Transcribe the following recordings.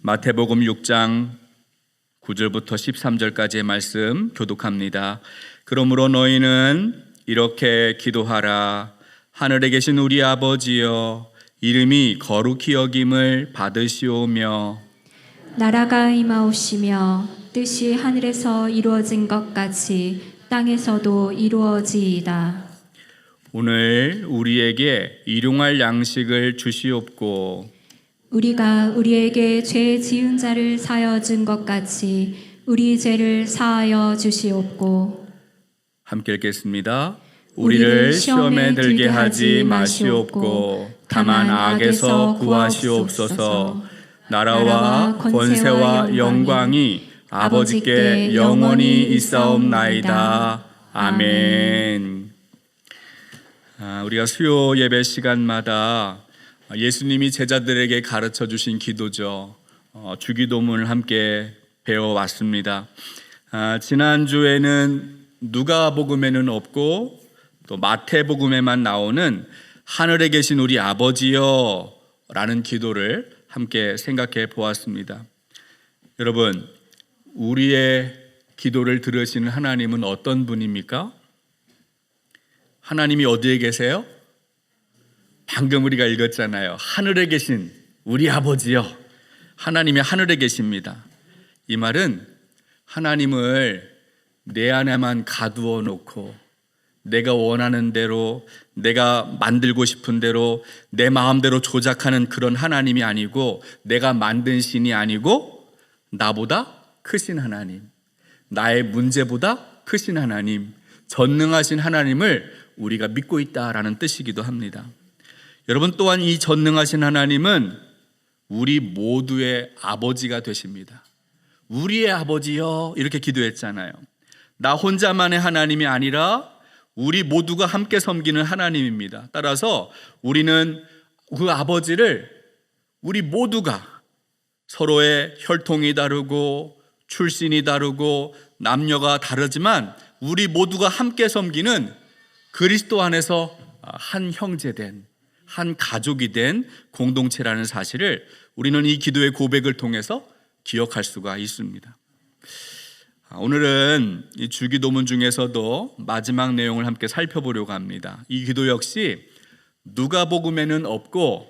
마태복음 6장 9절부터 13절까지의 말씀 교독합니다. 그러므로 너희는 이렇게 기도하라. 하늘에 계신 우리 아버지여, 이름이 거룩히 여김을 받으시오며 나라가 임하옵시며 뜻이 하늘에서 이루어진 것 같이 땅에서도 이루어지이다. 오늘 우리에게 일용할 양식을 주시옵고 우리가 우리에게 죄 지은 자를 사하여 준 것 같이 우리 죄를 사하여 주시옵고 함께 읽겠습니다. 우리를 시험에 들게 하지 마시옵고 다만 악에서 구하시옵소서. 나라와 권세와 영광이 아버지께 영원히 있사옵나이다. 아멘. 우리가 수요 예배 시간마다 예수님이 제자들에게 가르쳐 주신 기도죠. 주기도문을 함께 배워왔습니다. 지난주에는 누가복음에는 없고 또 마태복음에만 나오는 하늘에 계신 우리 아버지여 라는 기도를 함께 생각해 보았습니다. 여러분, 우리의 기도를 들으시는 하나님은 어떤 분입니까? 하나님이 어디에 계세요? 방금 우리가 읽었잖아요. 하늘에 계신 우리 아버지요. 하나님이 하늘에 계십니다. 이 말은 하나님을 내 안에만 가두어 놓고 내가 원하는 대로, 내가 만들고 싶은 대로 내 마음대로 조작하는 그런 하나님이 아니고, 내가 만든 신이 아니고 나보다 크신 하나님, 나의 문제보다 크신 하나님, 전능하신 하나님을 우리가 믿고 있다라는 뜻이기도 합니다. 여러분, 또한 이 전능하신 하나님은 우리 모두의 아버지가 되십니다. 우리의 아버지여, 이렇게 기도했잖아요. 나 혼자만의 하나님이 아니라 우리 모두가 함께 섬기는 하나님입니다. 따라서 우리는 그 아버지를 우리 모두가 서로의 혈통이 다르고 출신이 다르고 남녀가 다르지만 우리 모두가 함께 섬기는 그리스도 안에서 한 형제된, 한 가족이 된 공동체라는 사실을 우리는 이 기도의 고백을 통해서 기억할 수가 있습니다. 오늘은 이 주기도문 중에서도 마지막 내용을 함께 살펴보려고 합니다. 이 기도 역시 누가복음에는 없고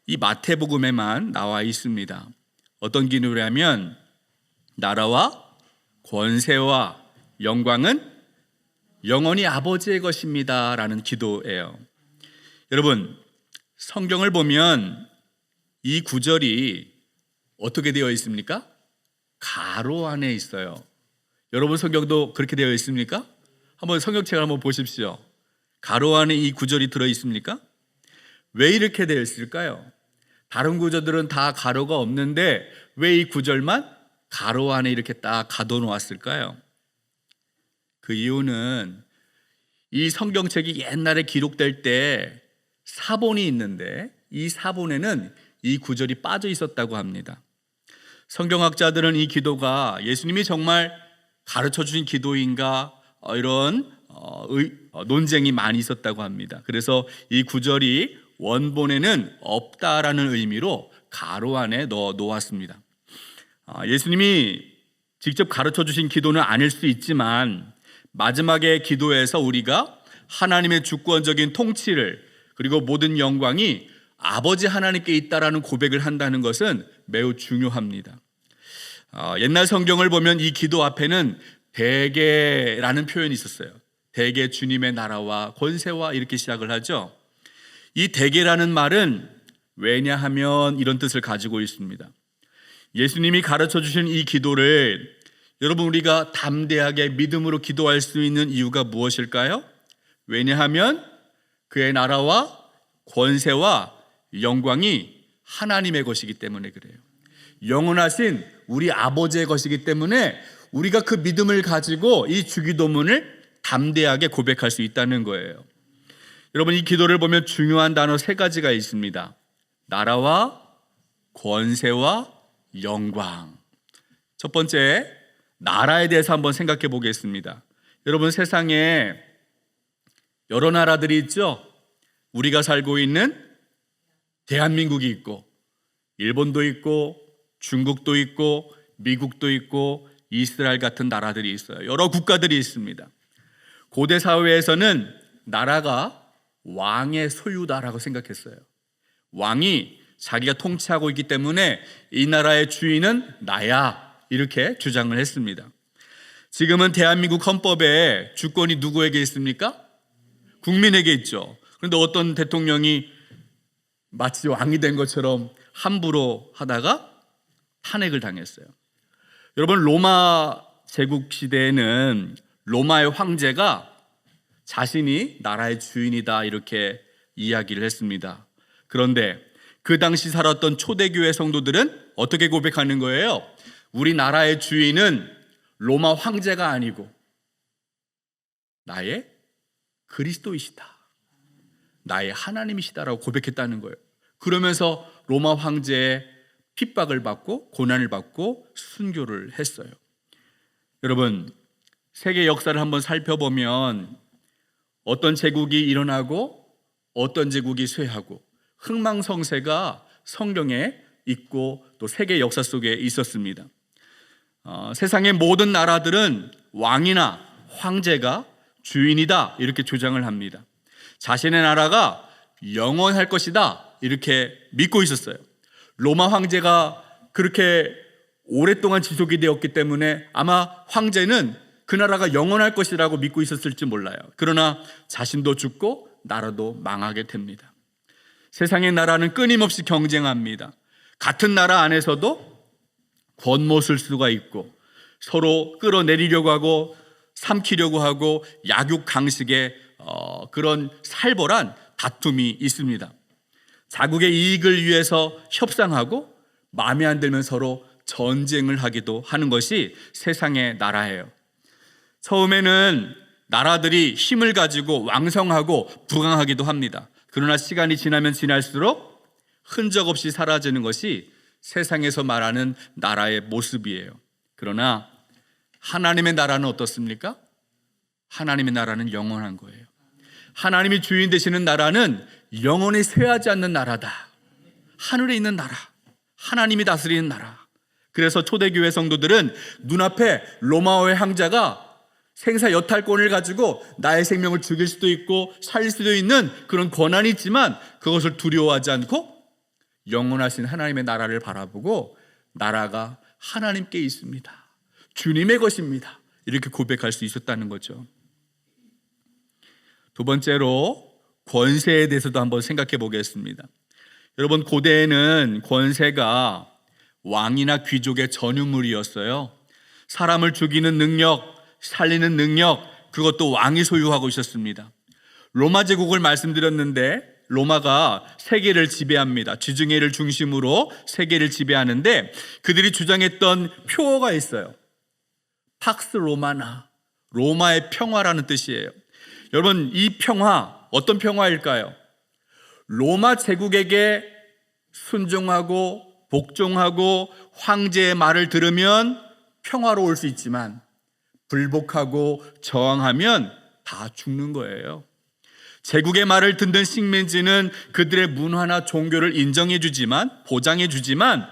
이 마태복음에만 나와 있습니다. 어떤 기도냐면 나라와 권세와 영광은 영원히 아버지의 것입니다 라는 기도예요. 여러분, 성경을 보면 이 구절이 어떻게 되어 있습니까? 가로 안에 있어요. 여러분 성경도 그렇게 되어 있습니까? 한번 성경책을 한번 보십시오. 가로 안에 이 구절이 들어 있습니까? 왜 이렇게 되어 있을까요? 다른 구절들은 다 가로가 없는데 왜 이 구절만 가로 안에 이렇게 딱 가둬 놓았을까요? 그 이유는 이 성경책이 옛날에 기록될 때 사본이 있는데 이 사본에는 이 구절이 빠져 있었다고 합니다. 성경학자들은 이 기도가 예수님이 정말 가르쳐 주신 기도인가 이런 논쟁이 많이 있었다고 합니다. 그래서 이 구절이 원본에는 없다라는 의미로 가로 안에 넣어 놓았습니다. 예수님이 직접 가르쳐 주신 기도는 아닐 수 있지만 마지막의 기도에서 우리가 하나님의 주권적인 통치를, 그리고 모든 영광이 아버지 하나님께 있다라는 고백을 한다는 것은 매우 중요합니다. 옛날 성경을 보면 이 기도 앞에는 대개라는 표현이 있었어요. 대개 주님의 나라와 권세와 이렇게 시작을 하죠. 이 대개라는 말은 왜냐하면 이런 뜻을 가지고 있습니다. 예수님이 가르쳐 주신 이 기도를 여러분, 우리가 담대하게 믿음으로 기도할 수 있는 이유가 무엇일까요? 왜냐하면 그의 나라와 권세와 영광이 하나님의 것이기 때문에 그래요. 영원하신 우리 아버지의 것이기 때문에 우리가 그 믿음을 가지고 이 주기도문을 담대하게 고백할 수 있다는 거예요. 여러분, 이 기도를 보면 중요한 단어 3가지가 있습니다. 나라와 권세와 영광. 첫 번째, 나라에 대해서 한번 생각해 보겠습니다. 여러분, 세상에 여러 나라들이 있죠. 우리가 살고 있는 대한민국이 있고 일본도 있고 중국도 있고 미국도 있고 이스라엘 같은 나라들이 있어요. 여러 국가들이 있습니다. 고대 사회에서는 나라가 왕의 소유다라고 생각했어요. 왕이 자기가 통치하고 있기 때문에 이 나라의 주인은 나야, 이렇게 주장을 했습니다. 지금은 대한민국 헌법에 주권이 누구에게 있습니까? 국민에게 있죠. 그런데 어떤 대통령이 마치 왕이 된 것처럼 함부로 하다가 탄핵을 당했어요. 여러분, 로마 제국 시대에는 로마의 황제가 자신이 나라의 주인이다, 이렇게 이야기를 했습니다. 그런데 그 당시 살았던 초대교회 성도들은 어떻게 고백하는 거예요? 우리나라의 주인은 로마 황제가 아니고 나의 그리스도이시다, 나의 하나님이시다라고 고백했다는 거예요. 그러면서 로마 황제의 핍박을 받고 고난을 받고 순교를 했어요. 여러분, 세계 역사를 한번 살펴보면 어떤 제국이 일어나고 어떤 제국이 쇠하고 흥망성쇠가 성경에 있고 또 세계 역사 속에 있었습니다. 세상의 모든 나라들은 왕이나 황제가 주인이다, 이렇게 주장을 합니다. 자신의 나라가 영원할 것이다, 이렇게 믿고 있었어요. 로마 황제가 그렇게 오랫동안 지속이 되었기 때문에 아마 황제는 그 나라가 영원할 것이라고 믿고 있었을지 몰라요. 그러나 자신도 죽고 나라도 망하게 됩니다. 세상의 나라는 끊임없이 경쟁합니다. 같은 나라 안에서도 권모술 수가 있고 서로 끌어내리려고 하고 삼키려고 하고 약육강식의 그런 살벌한 다툼이 있습니다. 자국의 이익을 위해서 협상하고 마음에 안 들면 서로 전쟁을 하기도 하는 것이 세상의 나라예요. 처음에는 나라들이 힘을 가지고 왕성하고 부강하기도 합니다. 그러나 시간이 지나면 지날수록 흔적 없이 사라지는 것이 세상에서 말하는 나라의 모습이에요. 그러나 하나님의 나라는 어떻습니까? 하나님의 나라는 영원한 거예요. 하나님이 주인 되시는 나라는 영원히 쇠하지 않는 나라다. 하늘에 있는 나라, 하나님이 다스리는 나라. 그래서 초대교회 성도들은 눈앞에 로마의 황제가 생사 여탈권을 가지고 나의 생명을 죽일 수도 있고 살릴 수도 있는 그런 권한이 있지만 그것을 두려워하지 않고 영원하신 하나님의 나라를 바라보고 나라가 하나님께 있습니다, 주님의 것입니다, 이렇게 고백할 수 있었다는 거죠. 두 번째로 권세에 대해서도 한번 생각해 보겠습니다. 여러분, 고대에는 권세가 왕이나 귀족의 전유물이었어요. 사람을 죽이는 능력, 살리는 능력, 그것도 왕이 소유하고 있었습니다. 로마 제국을 말씀드렸는데 로마가 세계를 지배합니다. 지중해를 중심으로 세계를 지배하는데 그들이 주장했던 표어가 있어요. 팍스 로마나, 로마의 평화라는 뜻이에요. 여러분, 이 평화 어떤 평화일까요? 로마 제국에게 순종하고 복종하고 황제의 말을 들으면 평화로울 수 있지만 불복하고 저항하면 다 죽는 거예요. 제국의 말을 듣는 식민지는 그들의 문화나 종교를 인정해 주지만, 보장해 주지만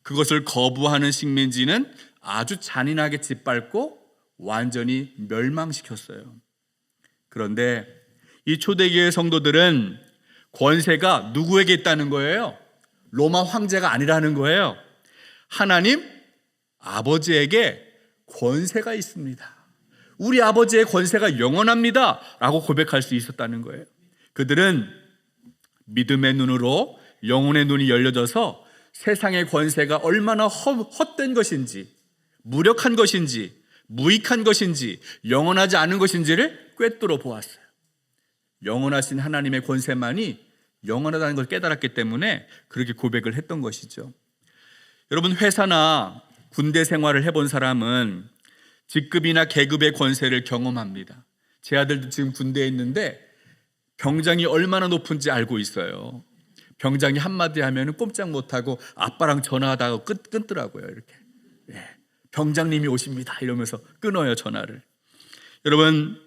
그것을 거부하는 식민지는 아주 잔인하게 짓밟고 완전히 멸망시켰어요. 그런데 이 초대교회 성도들은 권세가 누구에게 있다는 거예요? 로마 황제가 아니라는 거예요. 하나님 아버지에게 권세가 있습니다. 우리 아버지의 권세가 영원합니다 라고 고백할 수 있었다는 거예요. 그들은 믿음의 눈으로 영혼의 눈이 열려져서 세상의 권세가 얼마나 헛된 것인지, 무력한 것인지, 무익한 것인지, 영원하지 않은 것인지를 꿰뚫어 보았어요. 영원하신 하나님의 권세만이 영원하다는 걸 깨달았기 때문에 그렇게 고백을 했던 것이죠. 여러분, 회사나 군대 생활을 해본 사람은 직급이나 계급의 권세를 경험합니다. 제 아들도 지금 군대에 있는데 병장이 얼마나 높은지 알고 있어요. 병장이 한마디 하면 꼼짝 못하고 아빠랑 전화하다가 끊더라고요. 이렇게. 병장님이 오십니다 이러면서 끊어요, 전화를. 여러분,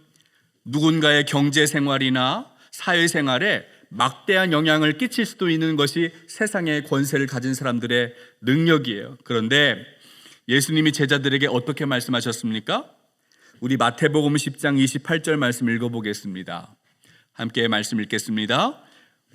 누군가의 경제 생활이나 사회 생활에 막대한 영향을 끼칠 수도 있는 것이 세상의 권세를 가진 사람들의 능력이에요. 그런데 예수님이 제자들에게 어떻게 말씀하셨습니까? 우리 마태복음 10장 28절 말씀 읽어보겠습니다. 함께 말씀 읽겠습니다.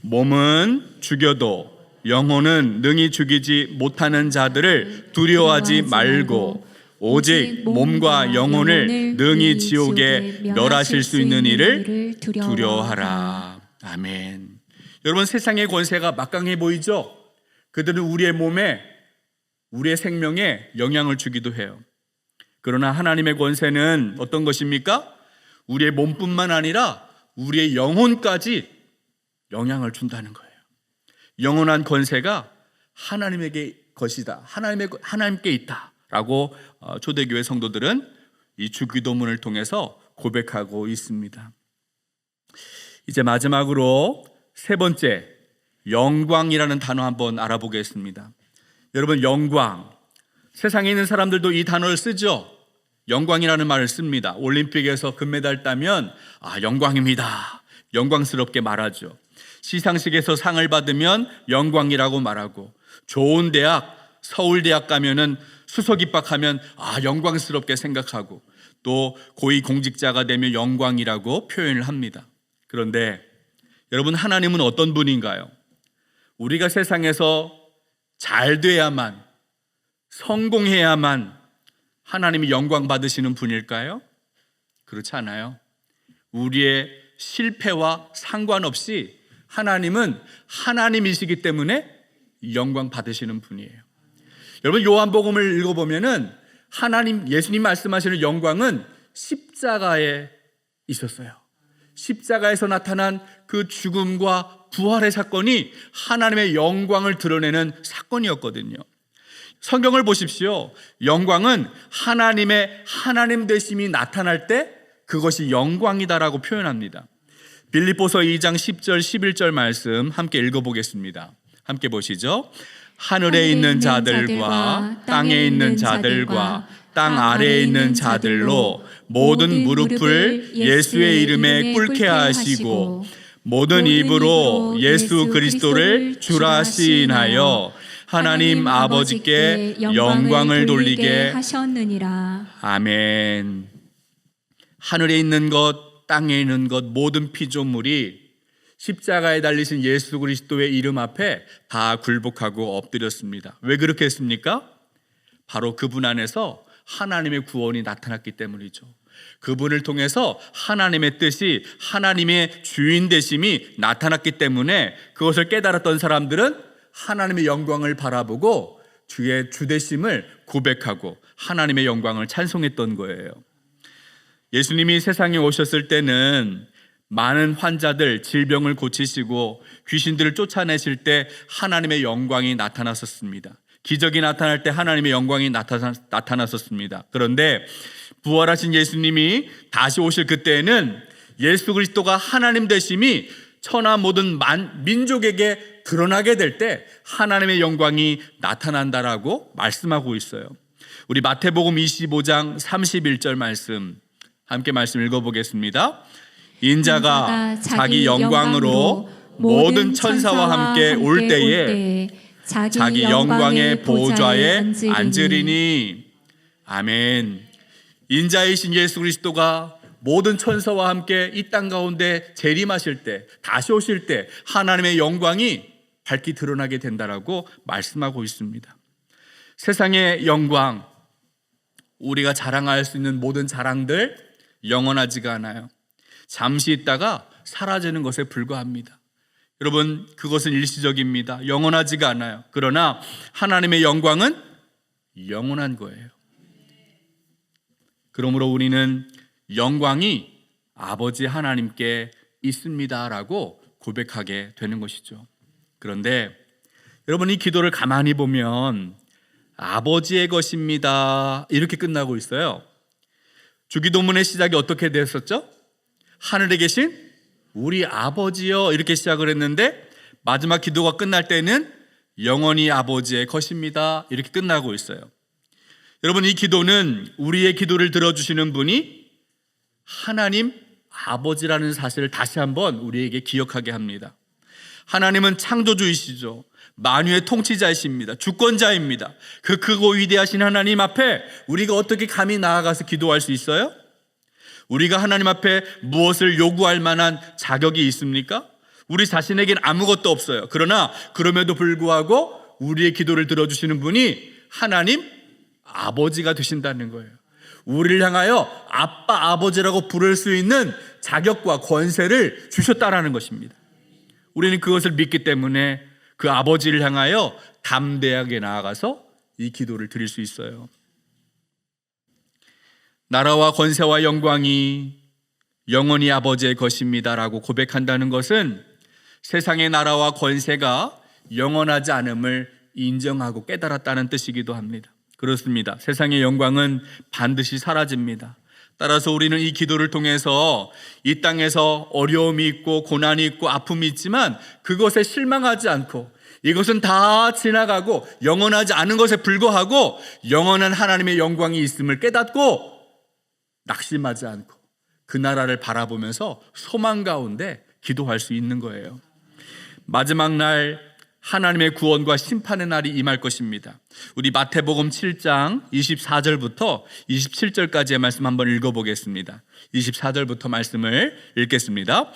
몸은 죽여도 영혼은 능히 죽이지 못하는 자들을 두려워하지 말고 오직 몸과 영혼을 능히 지옥에 멸하실 수 있는 이를 두려워하라. 아멘. 여러분, 세상의 권세가 막강해 보이죠? 그들은 우리의 몸에, 우리의 생명에 영향을 주기도 해요. 그러나 하나님의 권세는 어떤 것입니까? 우리의 몸뿐만 아니라 우리의 영혼까지 영향을 준다는 거예요. 영원한 권세가 하나님에게 것이다. 하나님께 있다라고 초대교회 성도들은 이 주기도문을 통해서 고백하고 있습니다. 이제 마지막으로 세 번째, 영광이라는 단어 한번 알아보겠습니다. 여러분, 영광. 세상에 있는 사람들도 이 단어를 쓰죠. 영광이라는 말을 씁니다. 올림픽에서 금메달 따면 영광입니다. 영광스럽게 말하죠. 시상식에서 상을 받으면 영광이라고 말하고, 좋은 대학, 서울대학 가면은 수석 입학하면 영광스럽게 생각하고, 또 고위 공직자가 되면 영광이라고 표현을 합니다. 그런데 여러분, 하나님은 어떤 분인가요? 우리가 세상에서 잘 돼야만, 성공해야만 하나님이 영광 받으시는 분일까요? 그렇지 않아요. 우리의 실패와 상관없이 하나님은 하나님이시기 때문에 영광 받으시는 분이에요. 여러분, 요한복음을 읽어보면은 예수님 말씀하시는 영광은 십자가에 있었어요. 십자가에서 나타난 그 죽음과 부활의 사건이 하나님의 영광을 드러내는 사건이었거든요. 성경을 보십시오. 영광은 하나님의 하나님 되심이 나타날 때 그것이 영광이다라고 표현합니다. 빌립보서 2장 10절 11절 말씀 함께 읽어보겠습니다. 함께 보시죠. 하늘에 있는 자들과 땅에 있는 자들과 땅 아래에 있는 자들로 모든 무릎을 예수의 이름에 꿇게 하시고 모든 입으로 예수 그리스도를 주라 시인하여 하나님 아버지께 영광을 돌리게 하셨느니라. 아멘. 하늘에 있는 것, 땅에 있는 것, 모든 피조물이 십자가에 달리신 예수 그리스도의 이름 앞에 다 굴복하고 엎드렸습니다. 왜 그렇게 했습니까? 바로 그분 안에서 하나님의 구원이 나타났기 때문이죠. 그분을 통해서 하나님의 뜻이, 하나님의 주인 되심이 나타났기 때문에 그것을 깨달았던 사람들은 하나님의 영광을 바라보고 주의 주되심을 고백하고 하나님의 영광을 찬송했던 거예요. 예수님이 세상에 오셨을 때는 많은 환자들, 질병을 고치시고 귀신들을 쫓아내실 때 하나님의 영광이 나타났었습니다. 기적이 나타날 때 하나님의 영광이 나타났었습니다. 그런데 부활하신 예수님이 다시 오실 그때에는 예수 그리스도가 하나님 되심이 천하 모든 민족에게 드러나게 될 때 하나님의 영광이 나타난다라고 말씀하고 있어요. 우리 마태복음 25장 31절 말씀 함께 말씀 읽어보겠습니다. 인자가 자기 영광으로 모든 천사와 함께 올 때에 자기 영광의 보좌에 앉으리니. 아멘. 인자이신 예수 그리스도가 모든 천사와 함께 이 땅 가운데 재림하실 때, 다시 오실 때 하나님의 영광이 밝히 드러나게 된다라고 말씀하고 있습니다. 세상의 영광, 우리가 자랑할 수 있는 모든 자랑들 영원하지가 않아요. 잠시 있다가 사라지는 것에 불과합니다. 여러분, 그것은 일시적입니다. 영원하지가 않아요. 그러나 하나님의 영광은 영원한 거예요. 그러므로 우리는 영광이 아버지 하나님께 있습니다라고 고백하게 되는 것이죠. 그런데 여러분, 이 기도를 가만히 보면 아버지의 것입니다 이렇게 끝나고 있어요. 주기도문의 시작이 어떻게 됐었죠? 하늘에 계신 우리 아버지여 이렇게 시작을 했는데 마지막 기도가 끝날 때는 영원히 아버지의 것입니다 이렇게 끝나고 있어요. 여러분, 이 기도는 우리의 기도를 들어주시는 분이 하나님 아버지라는 사실을 다시 한번 우리에게 기억하게 합니다. 하나님은 창조주이시죠. 만유의 통치자이십니다. 주권자입니다. 그 크고 위대하신 하나님 앞에 우리가 어떻게 감히 나아가서 기도할 수 있어요? 우리가 하나님 앞에 무엇을 요구할 만한 자격이 있습니까? 우리 자신에겐 아무것도 없어요. 그러나 그럼에도 불구하고 우리의 기도를 들어주시는 분이 하나님 아버지가 되신다는 거예요. 우리를 향하여 아빠, 아버지라고 부를 수 있는 자격과 권세를 주셨다라는 것입니다. 우리는 그것을 믿기 때문에 그 아버지를 향하여 담대하게 나아가서 이 기도를 드릴 수 있어요. 나라와 권세와 영광이 영원히 아버지의 것입니다라고 고백한다는 것은 세상의 나라와 권세가 영원하지 않음을 인정하고 깨달았다는 뜻이기도 합니다. 그렇습니다. 세상의 영광은 반드시 사라집니다. 따라서 우리는 이 기도를 통해서 이 땅에서 어려움이 있고 고난이 있고 아픔이 있지만 그것에 실망하지 않고 이것은 다 지나가고 영원하지 않은 것에 불과하고 영원한 하나님의 영광이 있음을 깨닫고 낙심하지 않고 그 나라를 바라보면서 소망 가운데 기도할 수 있는 거예요. 마지막 날 하나님의 구원과 심판의 날이 임할 것입니다. 우리 마태복음 7장 24절부터 27절까지의 말씀 한번 읽어보겠습니다. 24절부터 말씀을 읽겠습니다.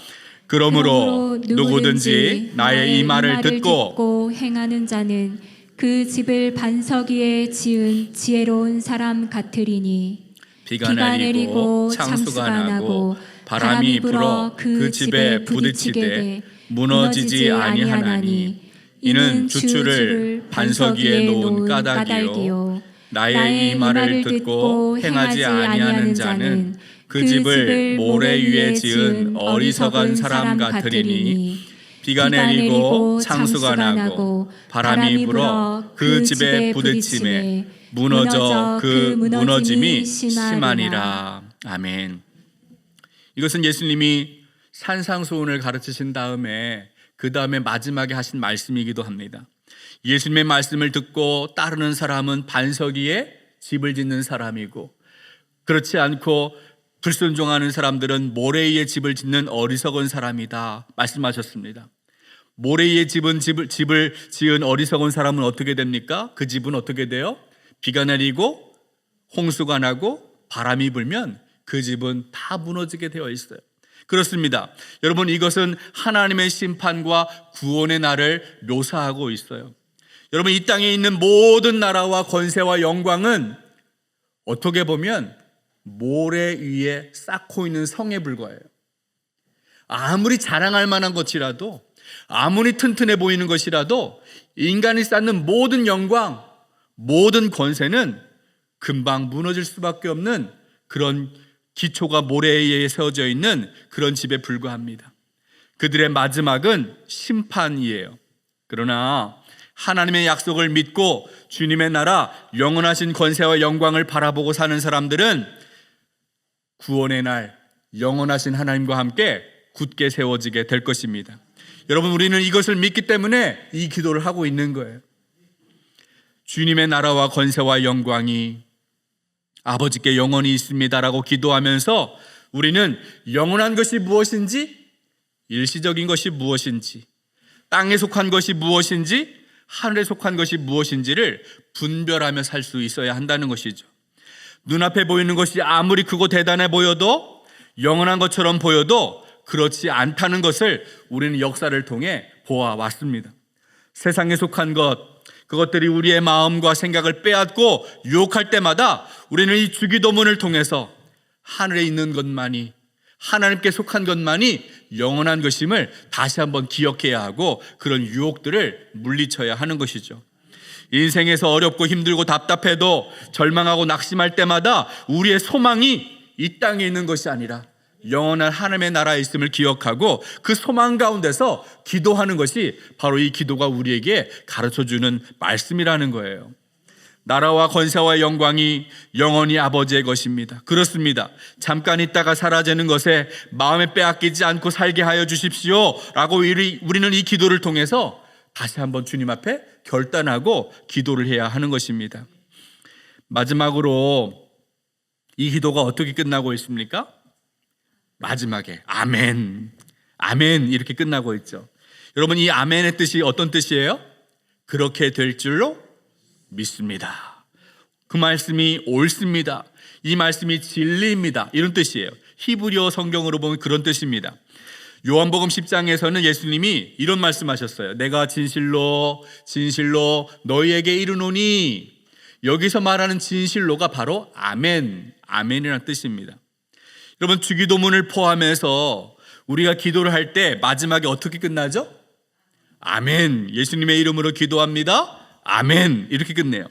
그러므로 누구든지 나의 이 말을 듣고 행하는 자는 그 집을 반석 위에 지은 지혜로운 사람 같으리니 비가 내리고 창수가 나고 바람이 불어 그 집에 부딪히되 무너지지 아니하나니 이는 주추를 반석 위에 놓은 까닭이요 나의 이 말을 듣고 행하지 아니하는 자는 그 집을 모래 위에 지은 어리석은 사람 같으리니 비가 내리고 창수가 나고 바람이 불어 그 집에 부딪히매 무너져 그 무너짐이 심하니라. 아멘. 이것은 예수님이 산상수훈을 가르치신 다음에 그 다음에 마지막에 하신 말씀이기도 합니다. 예수님의 말씀을 듣고 따르는 사람은 반석 위에 집을 짓는 사람이고 그렇지 않고 불순종하는 사람들은 모래 위에 집을 짓는 어리석은 사람이다 말씀하셨습니다. 모래 위에 집을 지은 어리석은 사람은 어떻게 됩니까? 그 집은 어떻게 돼요? 비가 내리고 홍수가 나고 바람이 불면 그 집은 다 무너지게 되어 있어요. 그렇습니다. 여러분, 이것은 하나님의 심판과 구원의 날을 묘사하고 있어요. 여러분, 이 땅에 있는 모든 나라와 권세와 영광은 어떻게 보면 모래 위에 쌓고 있는 성에 불과해요. 아무리 자랑할 만한 것이라도 아무리 튼튼해 보이는 것이라도 인간이 쌓는 모든 영광, 모든 권세는 금방 무너질 수밖에 없는 그런 기초가 모래에 세워져 있는 그런 집에 불과합니다. 그들의 마지막은 심판이에요. 그러나 하나님의 약속을 믿고 주님의 나라 영원하신 권세와 영광을 바라보고 사는 사람들은 구원의 날 영원하신 하나님과 함께 굳게 세워지게 될 것입니다. 여러분, 우리는 이것을 믿기 때문에 이 기도를 하고 있는 거예요. 주님의 나라와 권세와 영광이 아버지께 영원히 있습니다라고 기도하면서 우리는 영원한 것이 무엇인지, 일시적인 것이 무엇인지, 땅에 속한 것이 무엇인지, 하늘에 속한 것이 무엇인지를 분별하며 살 수 있어야 한다는 것이죠. 눈앞에 보이는 것이 아무리 크고 대단해 보여도, 영원한 것처럼 보여도 그렇지 않다는 것을 우리는 역사를 통해 보아왔습니다. 세상에 속한 것, 그것들이 우리의 마음과 생각을 빼앗고 유혹할 때마다 우리는 이 주기도문을 통해서 하늘에 있는 것만이, 하나님께 속한 것만이 영원한 것임을 다시 한번 기억해야 하고 그런 유혹들을 물리쳐야 하는 것이죠. 인생에서 어렵고 힘들고 답답해도 절망하고 낙심할 때마다 우리의 소망이 이 땅에 있는 것이 아니라 영원한 하나님의 나라에 있음을 기억하고 그 소망 가운데서 기도하는 것이 바로 이 기도가 우리에게 가르쳐주는 말씀이라는 거예요. 나라와 권세와 영광이 영원히 아버지의 것입니다. 그렇습니다. 잠깐 있다가 사라지는 것에 마음에 빼앗기지 않고 살게 하여 주십시오 라고 우리는 이 기도를 통해서 다시 한번 주님 앞에 결단하고 기도를 해야 하는 것입니다. 마지막으로 이 기도가 어떻게 끝나고 있습니까? 마지막에 아멘, 아멘 이렇게 끝나고 있죠. 여러분, 이 아멘의 뜻이 어떤 뜻이에요? 그렇게 될 줄로 믿습니다. 그 말씀이 옳습니다. 이 말씀이 진리입니다. 이런 뜻이에요. 히브리어 성경으로 보면 그런 뜻입니다. 요한복음 10장에서는 예수님이 이런 말씀하셨어요. 내가 진실로 진실로 너희에게 이르노니. 여기서 말하는 진실로가 바로 아멘, 아멘이라는 뜻입니다. 여러분, 주기도문을 포함해서 우리가 기도를 할 때 마지막에 어떻게 끝나죠? 아멘, 예수님의 이름으로 기도합니다. 아멘, 이렇게 끝내요.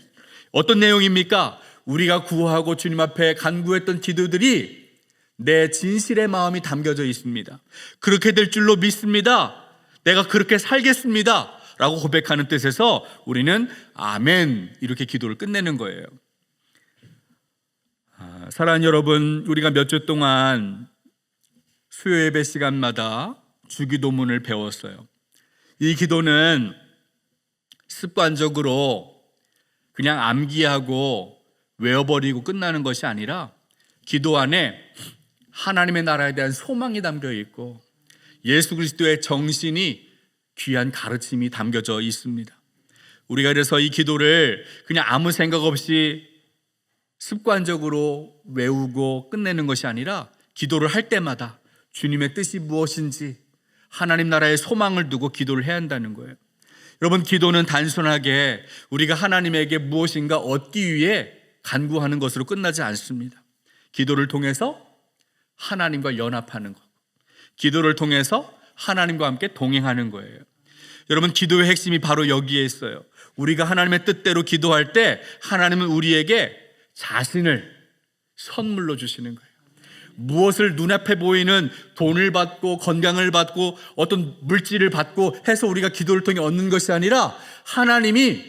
어떤 내용입니까? 우리가 구하고 주님 앞에 간구했던 기도들이 내 진실의 마음이 담겨져 있습니다. 그렇게 될 줄로 믿습니다. 내가 그렇게 살겠습니다 라고 고백하는 뜻에서 우리는 아멘, 이렇게 기도를 끝내는 거예요. 사랑하는 여러분, 우리가 몇 주 동안 수요 예배 시간마다 주기도문을 배웠어요. 이 기도는 습관적으로 그냥 암기하고 외워버리고 끝나는 것이 아니라 기도 안에 하나님의 나라에 대한 소망이 담겨 있고 예수 그리스도의 정신이 귀한 가르침이 담겨져 있습니다. 우리가 그래서 이 기도를 그냥 아무 생각 없이 습관적으로 외우고 끝내는 것이 아니라 기도를 할 때마다 주님의 뜻이 무엇인지 하나님 나라의 소망을 두고 기도를 해야 한다는 거예요. 여러분, 기도는 단순하게 우리가 하나님에게 무엇인가 얻기 위해 간구하는 것으로 끝나지 않습니다. 기도를 통해서 하나님과 연합하는 것, 기도를 통해서 하나님과 함께 동행하는 거예요. 여러분, 기도의 핵심이 바로 여기에 있어요. 우리가 하나님의 뜻대로 기도할 때 하나님은 우리에게 자신을 선물로 주시는 거예요. 무엇을 눈앞에 보이는 돈을 받고 건강을 받고 어떤 물질을 받고 해서 우리가 기도를 통해 얻는 것이 아니라 하나님이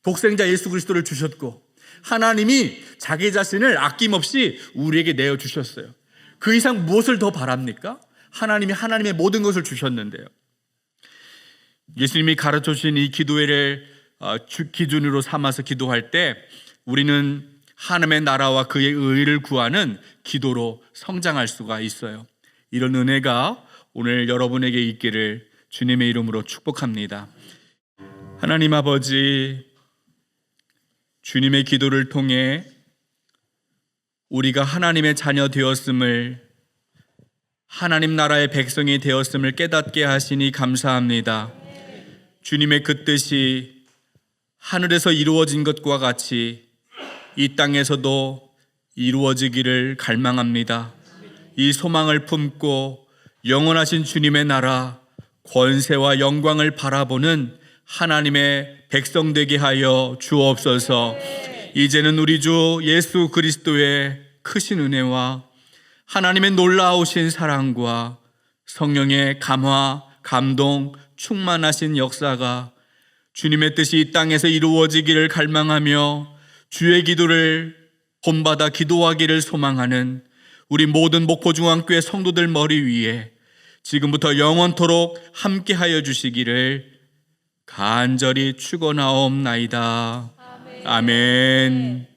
독생자 예수 그리스도를 주셨고 하나님이 자기 자신을 아낌없이 우리에게 내어주셨어요. 그 이상 무엇을 더 바랍니까? 하나님이 하나님의 모든 것을 주셨는데요. 예수님이 가르쳐 주신 이 기도회를 기준으로 삼아서 기도할 때 우리는 하나님의 나라와 그의 의를 구하는 기도로 성장할 수가 있어요. 이런 은혜가 오늘 여러분에게 있기를 주님의 이름으로 축복합니다. 하나님 아버지, 주님의 기도를 통해 우리가 하나님의 자녀 되었음을, 하나님 나라의 백성이 되었음을 깨닫게 하시니 감사합니다. 주님의 그 뜻이 하늘에서 이루어진 것과 같이 이 땅에서도 이루어지기를 갈망합니다. 이 소망을 품고 영원하신 주님의 나라, 권세와 영광을 바라보는 하나님의 백성 되게 하여 주옵소서. 이제는 우리 주 예수 그리스도의 크신 은혜와 하나님의 놀라우신 사랑과 성령의 감화, 감동, 충만하신 역사가 주님의 뜻이 이 땅에서 이루어지기를 갈망하며 주의 기도를 본받아 기도하기를 소망하는 우리 모든 목포중앙교회 성도들 머리 위에 지금부터 영원토록 함께하여 주시기를 간절히 축원하옵나이다. 아멘.